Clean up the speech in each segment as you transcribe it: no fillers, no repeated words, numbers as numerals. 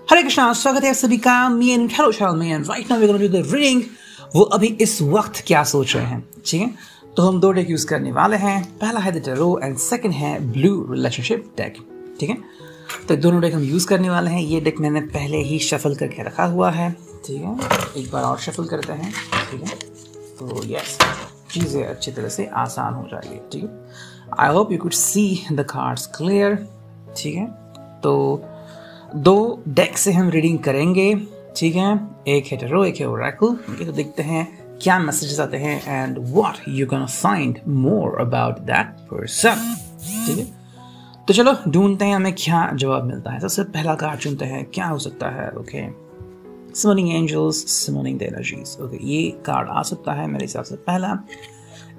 हरे कृष्णा, स्वागत है आप सभी का मेन हेलो चैनल में। And right now we gonna do the reading. वो अभी इस वक्त क्या सोच रहे हैं, ठीक है। तो हम दो डेक यूज करने वाले हैं। पहला है द टैरो एंड सेकंड है ब्लू रिलेशनशिप डेक, ठीक है। तो दोनों डेक हम यूज करने वाले हैं। ये डेक मैंने पहले ही शफल करके रखा हुआ है, ठीक है। एक बार और शफल करते हैं, ठीक है। तो यस, चीज़ें अच्छी तरह से आसान हो जाएगी, ठीक है। I hope you could see the cards clear, ठीक है। तो दो डेक से हम रीडिंग करेंगे, ठीक है। एक है टैरो, एक है ओरेकल। तो देखते हैं क्या मैसेजेस आते हैं and what you can find more about that person, ठीक है। तो चलो ढूंढते हैं हमें क्या जवाब मिलता है। सबसे पहला कार्ड चुनते हैं, क्या हो सकता है। Okay, summoning angels, summoning the energies. Okay, ये कार्ड आ सकता है मेरे हिसाब से पहला।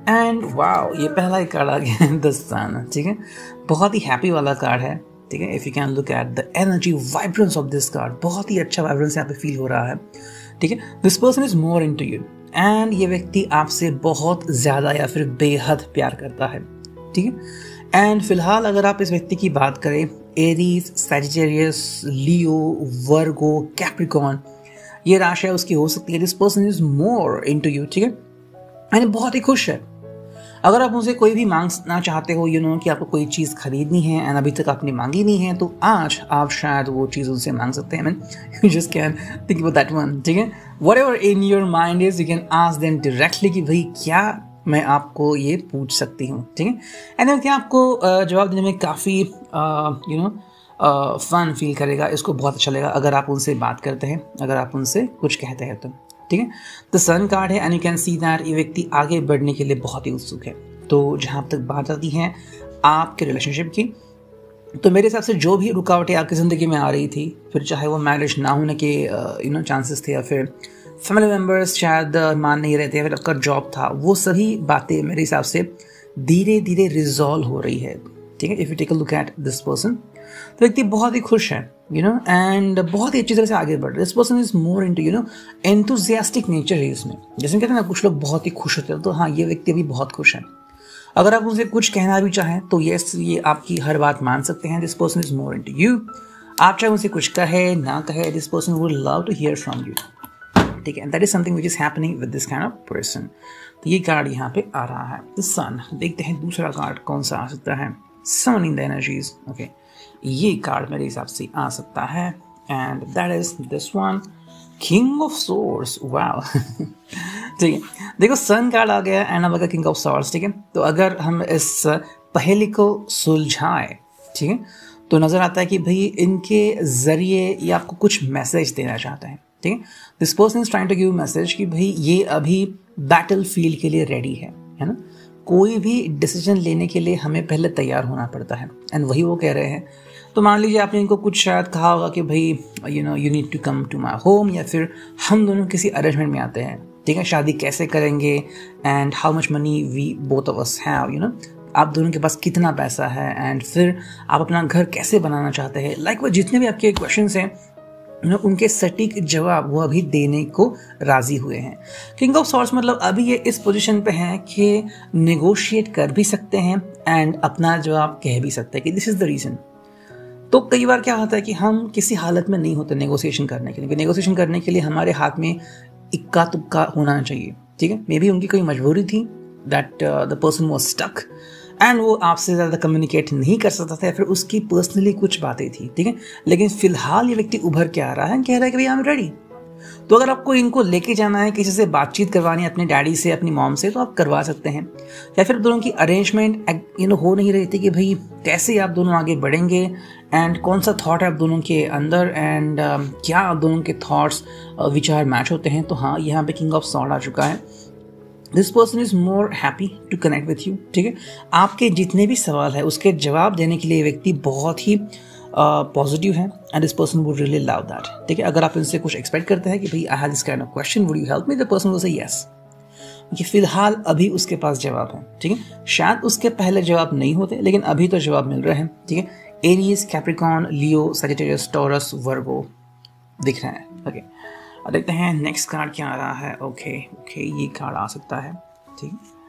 एंड वाओ, ये पहला ही कार्ड आ गया द सन, ठीक है। बहुत ही हैप्पी वाला कार्ड है, ठीक है। If you can look at the energy vibrance of this card, बहुत ही अच्छा वाइब्रेंस यहाँ पे फील हो रहा है, ठीक है। This person is more into you and ये व्यक्ति आपसे बहुत ज्यादा या फिर बेहद प्यार करता है, ठीक है। एंड फिलहाल अगर आप इस व्यक्ति की बात करें, एरीज, सैजिटेरियस, लियो, वर्गो, कैप्रिकॉर्न, ये राशि उसकी हो सकती है। This person is more into you, ठीक है। एंड बहुत ही खुश है। अगर आप उनसे कोई भी मांगना चाहते हो, यू नो कि आपको कोई चीज़ खरीदनी है एंड अभी तक आपने मांगी नहीं है, तो आज आप शायद वो चीज़ उनसे मांग सकते हैं। You just can think about that one, ठीक है। Whatever in your mind is, you can ask them directly कि भाई क्या मैं आपको ये पूछ सकती हूँ, ठीक है। एंड क्या आपको जवाब देने में काफ़ी यू नो फन फील करेगा, इसको बहुत अच्छा लगेगा अगर आप उनसे बात करते हैं, अगर आप उनसे कुछ कहते हैं तो, ठीक है। तो सन कार्ड है and you can see that ये व्यक्ति आगे बढ़ने के लिए बहुत ही उत्सुक है। तो जहाँ तक बात आती है आपके रिलेशनशिप की, तो मेरे हिसाब से जो भी रुकावटें आपकी ज़िंदगी में आ रही थी, फिर चाहे वो मैरिज ना होने के यू नो चांसेस थे, या फिर फैमिली मेम्बर्स शायद मान नहीं रहे थे, या फिर आपका जॉब था, वो सभी बातें मेरे हिसाब से धीरे धीरे रिजॉल्व हो रही है, ठीक है। If you take a look at this person, तो व्यक्ति बहुत ही खुश है, यू नो, एंड बहुत ही अच्छी तरह से आगे बढ़ रहे हैं। This person is more into you know enthusiastic nature है इसमें। जैसे कहते हैं ना, कुछ लोग बहुत ही खुश होते हैं, तो हाँ, ये व्यक्ति भी बहुत खुश है। अगर आप उनसे कुछ कहना भी चाहें तो यस, ये आपकी हर बात मान सकते हैं। This person is more into you. आप चाहे उनसे कुछ कहे ना कहे, this person would love to hear from you, ठीक है। That is something which is happening with this kind of person. तो ये कार्ड यहाँ पे आ रहा है, द सन। देखते हैं दूसरा कार्ड कौन सा आ सकता है, समनिंग द एनर्जीज। ओके, ये कार्ड मेरे हिसाब से आ सकता है and that is this one, king of swords. Wow, ठीक है। देखो, सन कार्ड आ गया एंड अब किंग ऑफ सोर्ड्स, ठीक है। तो अगर हम इस पहेली को सुलझाएं, ठीक है, तो नजर आता है कि भाई इनके जरिए ये आपको कुछ मैसेज देना चाहते हैं, ठीक है। This person is trying to give message कि भाई ये अभी बैटल फील्ड के लिए रेडी है ना। कोई भी डिसीजन लेने के लिए हमें पहले तैयार होना पड़ता है एंड वही वो कह रहे हैं। तो मान लीजिए आपने इनको कुछ शायद कहा होगा कि भाई you know you need to come to my home, या फिर हम दोनों किसी अरेंजमेंट में आते हैं, ठीक है। शादी कैसे करेंगे and how much money we both of us have, you know, आप दोनों के पास कितना पैसा है, एंड फिर आप अपना घर कैसे बनाना चाहते हैं। लाइक वो जितने भी आपके क्वेश्चंस हैं, उनके सटीक जवाब वो अभी देने को राजी हुए हैं। किंग ऑफ सॉर्ड्स मतलब अभी ये इस पोजीशन पे हैं कि नेगोशिएट कर भी सकते हैं एंड अपना जवाब कह भी सकते हैं कि दिस इज द रीजन। तो कई बार क्या होता है कि हम किसी हालत में नहीं होते नेगोशिएशन करने के लिए। नेगोशिएशन करने के लिए हमारे हाथ में इक्का तुक्का होना चाहिए, ठीक है। मे बी उनकी कोई मजबूरी थी that the person was stuck and वो आपसे ज़्यादा कम्युनिकेट नहीं कर सकता था, या फिर उसकी पर्सनली कुछ बातें थी, ठीक है। लेकिन फिलहाल ये व्यक्ति उभर के आ रहा है, कह रहा है कि भाई आई एम रेडी। तो अगर आपको इनको लेके जाना है, किसी से बातचीत करवानी है, अपने डैडी से, अपनी मॉम से, तो आप करवा सकते हैं। या फिर दोनों की अरेंजमेंट यू नो हो नहीं रही थी कि भाई कैसे आप दोनों आगे बढ़ेंगे एंड कौन सा थॉट है आप दोनों के अंदर एंड क्या आप दोनों के थॉट्स विचार मैच होते हैं। तो हाँ, यहाँ पे किंग ऑफ सॉर्ड आ चुका है। This person is more happy to connect with you, ठीक है। आपके जितने भी सवाल है उसके जवाब देने के लिए व्यक्ति बहुत ही पॉजिटिव है and this person would really love that, ठीक है। अगर आप इनसे कुछ एक्सपेक्ट करते हैं कि भाई I have this kind of question, would you help me, the person will say yes. कि फिलहाल अभी उसके पास जवाब है, ठीक है। शायद उसके पहले जवाब नहीं होते, लेकिन अभी तो जवाब मिल रहे हैं, ठीक है। एरीज, कैप्रिकॉर्न, लियो, सजिटेरियस, टॉरस, वर्गो दिख रहे हैं। ओके, अब देखते हैं नेक्स्ट कार्ड क्या आ रहा है। ओके, ये कार्ड आ सकता है, ठीक है।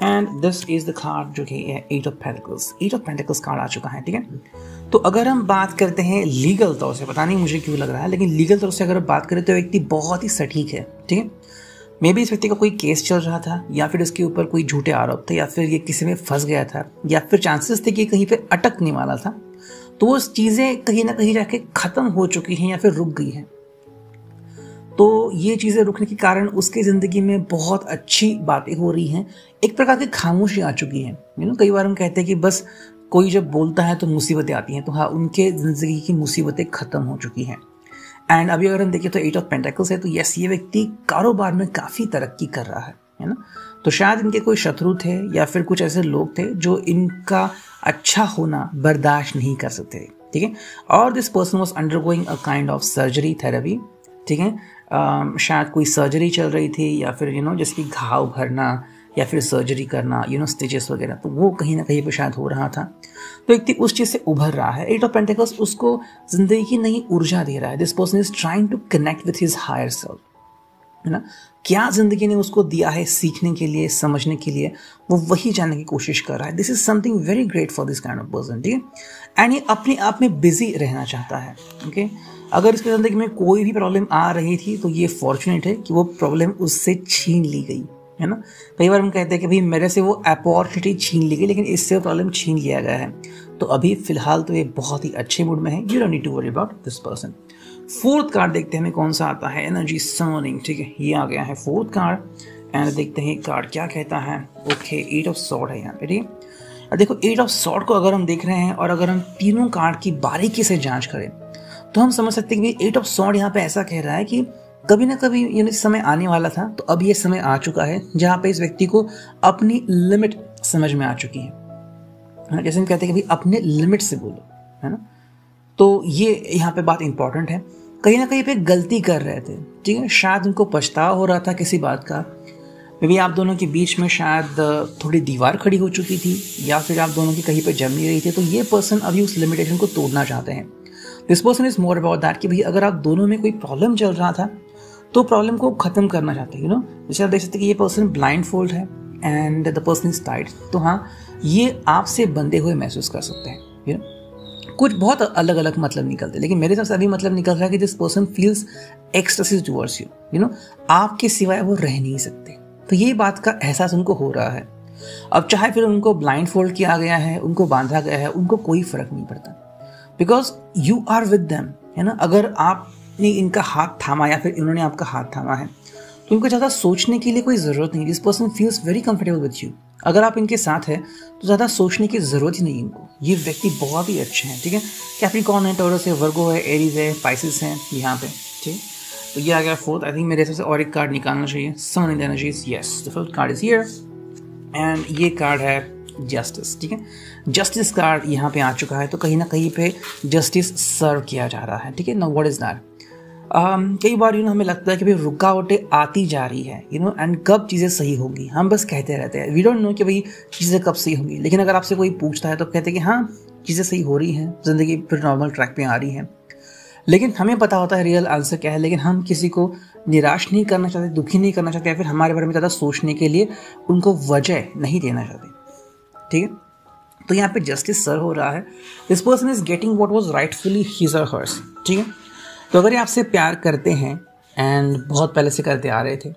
And this is the card जो कि है eight of pentacles. Eight of pentacles card आ चुका है, ठीक है। तो अगर हम बात करते हैं लीगल तौर से, पता नहीं मुझे क्यों लग रहा है, लेकिन लीगल तौर से अगर बात करें तो व्यक्ति बहुत ही सटीक है, ठीक है। मे बी इस व्यक्ति का कोई केस चल रहा था, या फिर इसके ऊपर कोई झूठे आरोप थे, या फिर ये किसी में फंस गया था, या फिर चांसेस थे कि कहीं पे अटकने वाला था, तो वो चीज़ें कहीं ना कहीं जाके ख़त्म हो चुकी हैं या फिर रुक गई हैं। तो ये चीज़ें रुकने के कारण उसकी ज़िंदगी में बहुत अच्छी बातें हो रही हैं, एक प्रकार की खामोशी आ चुकी है। कई बार हम कहते हैं कि बस कोई जब बोलता है तो मुसीबतें आती हैं, तो हाँ, उनके ज़िंदगी की मुसीबतें ख़त्म हो चुकी हैं। एंड अभी अगर हम देखें तो 8 ऑफ पेंटिकल्स है, तो यस, ये व्यक्ति कारोबार में काफ़ी तरक्की कर रहा है ना। तो शायद इनके कोई शत्रु थे या फिर कुछ ऐसे लोग थे जो इनका अच्छा होना बर्दाश्त नहीं कर सकते, ठीक है। और this person was undergoing a kind of surgery therapy, ठीक है। शायद कोई सर्जरी चल रही थी, या फिर जैसे कि घाव भरना या फिर सर्जरी करना, स्टिचेस वगैरह, तो वो कहीं ना कहीं पे शायद हो रहा था। तो व्यक्ति उस चीज़ से उभर रहा है। 8 ऑफ पेंटिकल्स उसको जिंदगी की नई ऊर्जा दे रहा है। This person is trying to connect with his higher self, है ना। क्या जिंदगी ने उसको दिया है सीखने के लिए, समझने के लिए, वो वही जानने की कोशिश कर रहा है। This is something very great for this kind of person, ठीक है। एंड ये अपने आप में बिजी रहना चाहता है, ओके। अगर इसकी ज़िंदगी में कोई भी प्रॉब्लम आ रही थी तो ये फॉर्चुनेट है कि वो प्रॉब्लम उससे छीन ली गई, है ना। कई बार हम कहते हैं कि भाई मेरे से वो अपॉर्चुनिटी छीन ली गई, लेकिन इससे वो प्रॉब्लम छीन लिया गया है। तो अभी फिलहाल तो ये बहुत ही अच्छे मूड में है। You don't need to worry about this person. Fourth card देखते हैं हमें कौन सा आता है, एनर्जी समनिंग, ठीक है। ये आ गया है फोर्थ कार्ड। एंड देखते हैं कार्ड क्या कहता है। ओके, 8 ऑफ सॉर्ड है यहाँ पे, ठीक है। देखो 8 ऑफ सॉर्ड को अगर हम देख रहे हैं और अगर हम तीनों कार्ड की बारीकी से जांच करें तो हम समझ सकते हैं कि 8 ऑफ सॉर्ड यहाँ पे ऐसा कह रहा है कि कभी ना कभी समय आने वाला था, तो अब ये समय आ चुका है जहाँ पे इस व्यक्ति को अपनी लिमिट समझ में आ चुकी है। जैसे हम कहते हैं कि भाई अपने लिमिट से बोलो, है ना। तो ये यहाँ पे बात इंपॉर्टेंट है। कहीं ना कहीं पे गलती कर रहे थे, ठीक है। शायद उनको पछतावा हो रहा था किसी बात का। मे बी आप दोनों के बीच में शायद थोड़ी दीवार खड़ी हो चुकी थी, या फिर आप दोनों की कहीं पे जम नहीं रही थी। तो ये पर्सन अभी उस लिमिटेशन को तोड़ना चाहते हैं। This person is more about that कि भाई अगर आप दोनों में कोई प्रॉब्लम चल रहा था तो प्रॉब्लम को खत्म करना चाहते हैं, जैसे आप देख सकते हैं कि ये पर्सन ब्लाइंड फोल्ड है and the person is tight. तो हाँ, ये आपसे बंधे हुए महसूस कर सकते हैं, कुछ बहुत अलग अलग मतलब निकलते हैं, लेकिन मेरे हिसाब से अभी मतलब निकल रहा है कि this person feels ecstasies towards you, आपके सिवाय वो रह नहीं सकते। तो ये बात का एहसास उनको हो रहा है। अब चाहे फिर उनको ब्लाइंड फोल्ड किया गया है, उनको बांधा गया है, उनको कोई फर्क नहीं पड़ता, because you are with them, है ना। अगर आपने इनका हाथ थामा या फिर इन्होंने आपका हाथ थामा है तो इनको ज़्यादा सोचने के लिए कोई ज़रूरत नहीं। This person feels very comfortable with you. अगर आप इनके साथ है तो ज़्यादा सोचने की ज़रूरत ही नहीं इनको। ये व्यक्ति बहुत ही अच्छे हैं, ठीक है। कैप्रिकॉर्न है, टॉरस है, वर्गो है, एरीज है, पाइसेस हैं यहाँ पे, ठीक है। तो ये आ गया फोर्थ। आई थिंक मेरे हिसाब से और एक कार्ड निकालना चाहिए। Summoning the energies, yes, the fifth card is here and ये कार्ड है जस्टिस, ठीक है। जस्टिस कार्ड यहाँ पे आ चुका है, तो कहीं ना कहीं पे जस्टिस सर्व किया जा रहा है, ठीक है। Now what is that. कई बार हमें लगता है कि भाई रुकावटें आती जा रही है, एंड कब चीज़ें सही होंगी हम बस कहते रहते हैं। वी डोंट नो कि भाई चीज़ें कब सही होंगी, लेकिन अगर आपसे कोई पूछता है तो कहते हैं कि हाँ चीज़ें सही हो रही हैं, ज़िंदगी फिर नॉर्मल ट्रैक पे आ रही है। लेकिन हमें पता होता है रियल आंसर क्या है, लेकिन हम किसी को निराश नहीं करना चाहते, दुखी नहीं करना चाहते, या फिर हमारे बारे में ज़्यादा सोचने के लिए उनको वजह नहीं देना चाहते, ठीक है। तो यहाँ पे जस्टिस सर हो रहा है। This person is getting what was rightfully his और हर्स, ठीक है। तो अगर ये आपसे प्यार करते हैं एंड बहुत पहले से करते आ रहे थे,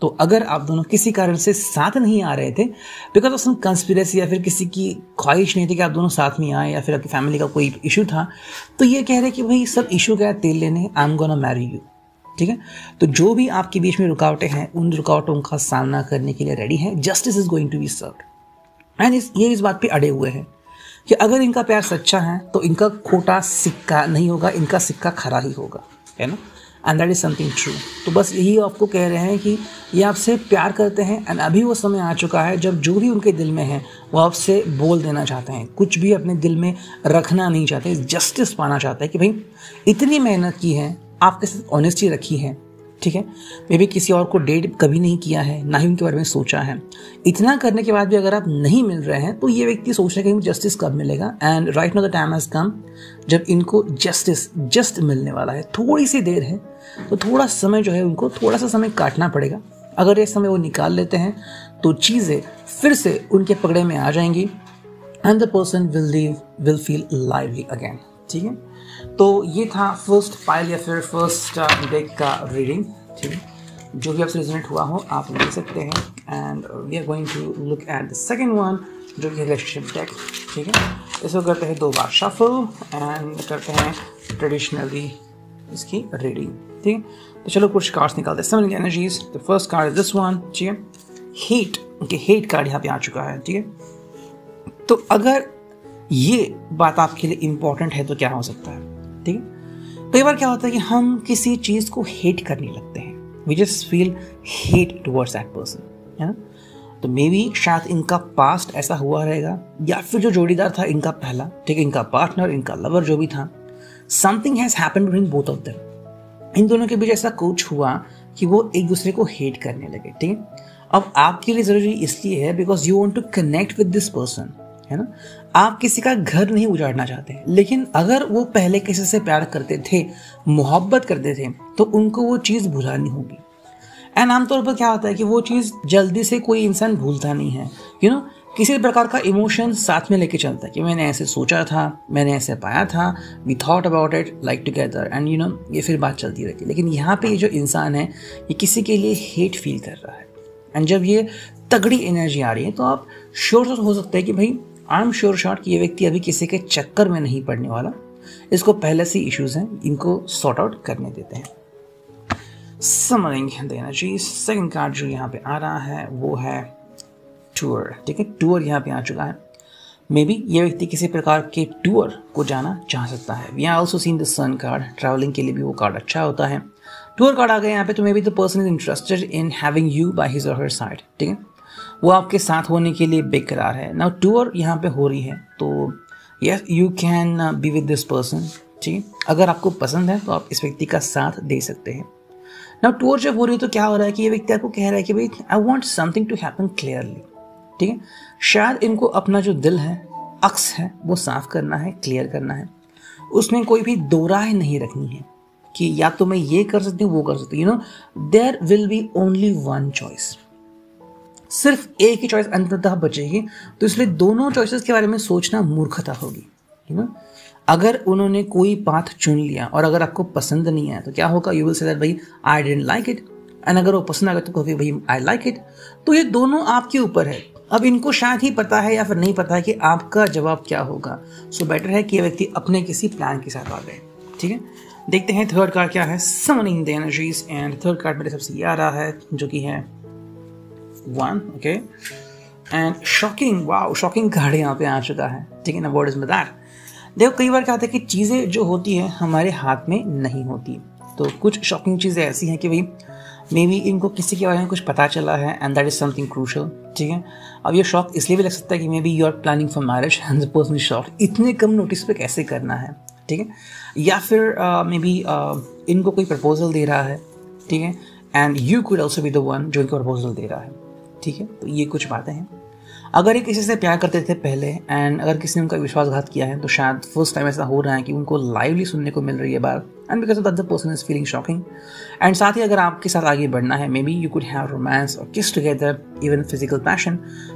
तो अगर आप दोनों किसी कारण से साथ नहीं आ रहे थे बिकॉज ऑफ सम कंस्पिरेसी या फिर किसी की ख्वाहिश नहीं थी कि आप दोनों साथ में आए, या फिर आपकी फैमिली का कोई इशू था, तो ये कह रहे कि भाई सब इशू गया तेल लेने, I am gonna marry you, ठीक है। तो जो भी आपके बीच में रुकावटें हैं उन रुकावटों का सामना करने के लिए रेडी है। Justice is going to be served and ये इस बात पे अड़े हुए हैं कि अगर इनका प्यार सच्चा है तो इनका खोटा सिक्का नहीं होगा, इनका सिक्का खरा ही होगा, है ना। And that is something true. तो बस यही आपको कह रहे हैं कि ये आपसे प्यार करते हैं एंड अभी वो समय आ चुका है जब जो भी उनके दिल में है वो आपसे बोल देना चाहते हैं, कुछ भी अपने दिल में रखना नहीं चाहते, जस्टिस पाना चाहते हैं कि भाई इतनी मेहनत की है, आपके साथ ऑनेस्टी रखी है, ठीक है। मे बी किसी और को डेट कभी नहीं किया है, ना ही उनके बारे में सोचा है। इतना करने के बाद भी अगर आप नहीं मिल रहे हैं तो ये व्यक्ति सोच रहे हैं कि जस्टिस कब मिलेगा। And right now the time has come जब इनको जस्टिस जस्ट मिलने वाला है। थोड़ी सी देर है, तो थोड़ा समय जो है उनको थोड़ा सा समय काटना पड़ेगा। अगर ये समय वो निकाल लेते हैं तो चीज़ें फिर से उनके पकड़े में आ जाएंगी and the person will feel lively again. ठीक है, तो ये था फर्स्ट पाइल या फिर फर्स्ट डेक का रीडिंग। ठीक है, जो भी आपसे रिजोनेट हुआ हो आप ले सकते हैं। And we are going to look at the second one, जो कि रिलेशनशिप डेक। ठीक है, इसको करते हैं 2 बार शफल एंड करते हैं ट्रेडिशनली इसकी रीडिंग। ठीक है, तो चलो कुछ कार्ड्स निकालते हैं। समझ energies. The first card is this one. ठीक है, हेट। ओके, हेट कार्ड यहाँ पे आ चुका है। ठीक है, तो अगर ये बात आपके लिए इंपॉर्टेंट है तो क्या हो सकता है। ठीक है, कई बार क्या होता है कि हम किसी चीज को हेट करने लगते हैं। We just feel hate towards that person, है ना। तो मे बी शायद इनका पास्ट ऐसा हुआ रहेगा, या फिर जो जोड़ीदार था इनका पहला, ठीक है, इनका पार्टनर, इनका लवर जो भी था, something has happened between both of them. इन दोनों के बीच ऐसा कुछ हुआ कि वो एक दूसरे को हेट करने लगे। ठीक है, अब आपके लिए जरूरी इसलिए है because you want to connect with this person, है ना। आप किसी का घर नहीं उजाड़ना चाहते, लेकिन अगर वो पहले किसी से प्यार करते थे, मोहब्बत करते थे, तो उनको वो चीज़ भुलानी होगी। एंड आमतौर पर क्या होता है कि वो चीज़ जल्दी से कोई इंसान भूलता नहीं है। यू नो, किसी प्रकार का इमोशन साथ में लेके चलता है कि मैंने ऐसे सोचा था, मैंने ऐसे पाया था, we thought about it like together, and you know ये फिर बात चलती रहती है। लेकिन यहाँ पे ये जो इंसान है ये किसी के लिए हेट फील कर रहा है। एंड जब ये तगड़ी एनर्जी आ रही है तो आप श्योर हो सकते हैं कि भाई आई एम श्योर शॉट कि ये व्यक्ति अभी किसी के चक्कर में नहीं पड़ने वाला। इसको पहले से इश्यूज हैं, इनको सॉर्ट आउट करने देते हैं। Summing the energy. Second card जो यहाँ पे आ रहा है वो है टूर। ठीक है, टूर यहाँ पे आ चुका है। मे बी ये व्यक्ति किसी प्रकार के टूर को जाना चाह सकता है। We are also seen the sun card. Travelling के लिए भी वो कार्ड अच्छा होता है। टूर कार्ड आ गया यहाँ पे, तो may be the person is interested in having you by his और हर साइड। ठीक है, वो आपके साथ होने के लिए बेकरार है। नाउ टूर यहाँ पे हो रही है, तो yes you can be with this person. ठीक है, अगर आपको पसंद है तो आप इस व्यक्ति का साथ दे सकते हैं। नाउ टूर जब हो रही है तो क्या हो रहा है कि ये व्यक्ति आपको कह रहा है कि भाई I want something to happen clearly. ठीक है, शायद इनको अपना जो दिल है, अक्स है, वो साफ करना है, क्लियर करना है। उसमें कोई भी दो राय नहीं रखनी है कि या तो मैं ये कर सकती हूँ वो कर सकती हूँ। You know, there will be only one choice. सिर्फ एक ही चॉइस अंततः बचेगी, तो इसलिए दोनों चॉइसेस के बारे में सोचना मूर्खता होगी। यू नो, अगर उन्होंने कोई पाथ चुन लिया और अगर आपको पसंद नहीं आया तो क्या होगा, यू विल से दैट भाई I didn't like it. And अगर वो पसंद आ गया तो कहोगे भाई आई लाइक इट। तो ये दोनों आपके ऊपर है। अब इनको शायद ही पता है या फिर नहीं पता है कि आपका जवाब क्या होगा। सो बेटर है कि ये व्यक्ति अपने किसी प्लान के साथ आ गए। ठीक है, देखते हैं थर्ड कार्ड क्या है। Summoning the energies. And third card मेरे सबसे ये आ रहा है जो कि है 1। Okay, and shocking. Wow, shocking card यहाँ पे आ चुका है। ठीक है ना, व्हाट इज दैट। देखो, कई बार क्या होता है कि चीज़ें जो होती हैं हमारे हाथ में नहीं होती। तो कुछ शॉकिंग चीज़ें ऐसी हैं कि भाई मे बी इनको किसी के बारे में कुछ पता चला है and that is something crucial. ठीक है, अब ये शॉक इसलिए भी लग सकता है कि maybe you are planning for marriage and the person is shocked. इतने कम नोटिस पे कैसे करना है। ठीक है, या फिर मे बी इनको कोई प्रपोजल दे रहा है। ठीक है, and you could also be the one जो इनको प्रपोजल दे रहा है। ठीक है, तो ये कुछ बातें हैं। अगर ये किसी से प्यार करते थे पहले एंड अगर किसी ने उनका विश्वासघात किया है तो शायद फर्स्ट टाइम ऐसा हो रहा है कि उनको लाइवली सुनने को मिल रही है बात, and because of that the person is feeling shocking. And साथ ही अगर आपके साथ आगे बढ़ना है, may be you could have romance और किस टुगेदर, इवन फिजिकल पैशन।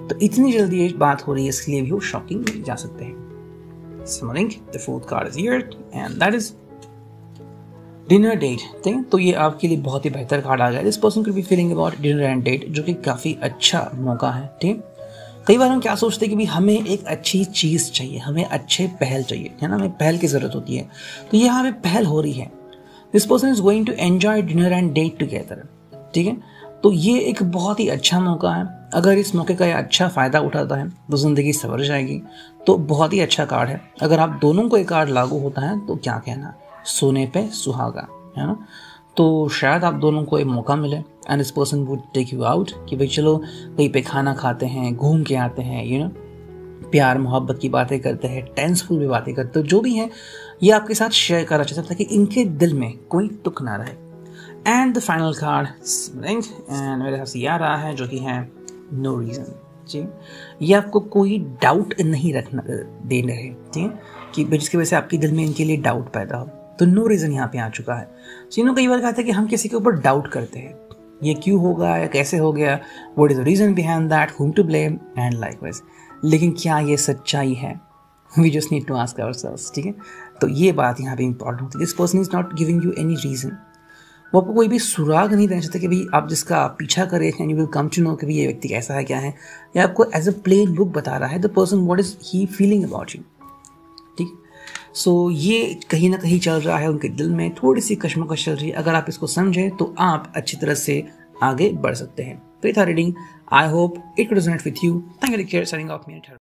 तो इतनी जल्दी ये बात हो रही है, इसलिए भी वो शॉकिंग जा सकते हैं। Summing the fourth card is here and that is dinner date. ठीक है, तो ये आपके लिए बहुत ही बेहतर कार्ड आ गया। This person could be feeling about dinner and date, जो कि काफ़ी अच्छा मौका है। ठीक है, कई बार हम क्या सोचते हैं कि भाई हमें एक अच्छी चीज़ चाहिए, हमें अच्छे पहल चाहिए, है ना, हमें पहल की ज़रूरत होती है। तो यहाँ पे पहल हो रही है। This person is going to enjoy dinner and date together. ठीक है, तो ये एक बहुत ही अच्छा मौका है। अगर इस मौके का अच्छा फ़ायदा उठाता है तो ज़िंदगी संवर जाएगी। तो बहुत ही अच्छा कार्ड है। अगर आप दोनों को एक कार्ड लागू होता है तो क्या कहना, सोने पे सुहागा, है ना। तो शायद आप दोनों को एक मौका मिले and this person would take you out कि भाई चलो कहीं पे खाना खाते हैं, घूम के आते हैं, यू नो, प्यार मोहब्बत की बातें करते हैं, टेंसफुल भी बातें करते हैं, जो भी है ये आपके साथ शेयर करना चाहता है ताकि इनके दिल में कोई तुक ना रहे। And the final card and मेरे पास ये आ रहा है जो कि है नो रीज़न। जी, ये आपको कोई डाउट नहीं रखना दे रहे। ठीक है, कि जिसकी वजह से आपके दिल में इनके लिए डाउट पैदा हो। तो नो रीज़न यहाँ पे आ चुका है। सीनो कई बार कहते हैं कि हम किसी के ऊपर डाउट करते हैं, ये क्यों होगा या कैसे हो गया, what is the reason behind that, whom to blame and likewise. लेकिन क्या ये सच्चाई है? We just need to ask ourselves, ठीक है। तो ये बात यहाँ पे इंपॉर्टेंट होती है। This person is not giving you any reason, वो आपको कोई भी सुराग नहीं देना चाहते कि भाई आप जिसका पीछा करें and you will come to know कि भाई ये व्यक्ति कैसा है, क्या है, या आपको एज अ प्लेन बुक बता रहा है the person what is he feeling about you, ठीक। सो ये कहीं ना कहीं चल रहा है उनके दिल में, थोड़ी सी कश्मकश चल रही है। अगर आप इसको समझें तो आप अच्छी तरह से आगे बढ़ सकते हैं। तो ये था reading. I hope it could resonate with you. Thank you, take care, signing off me.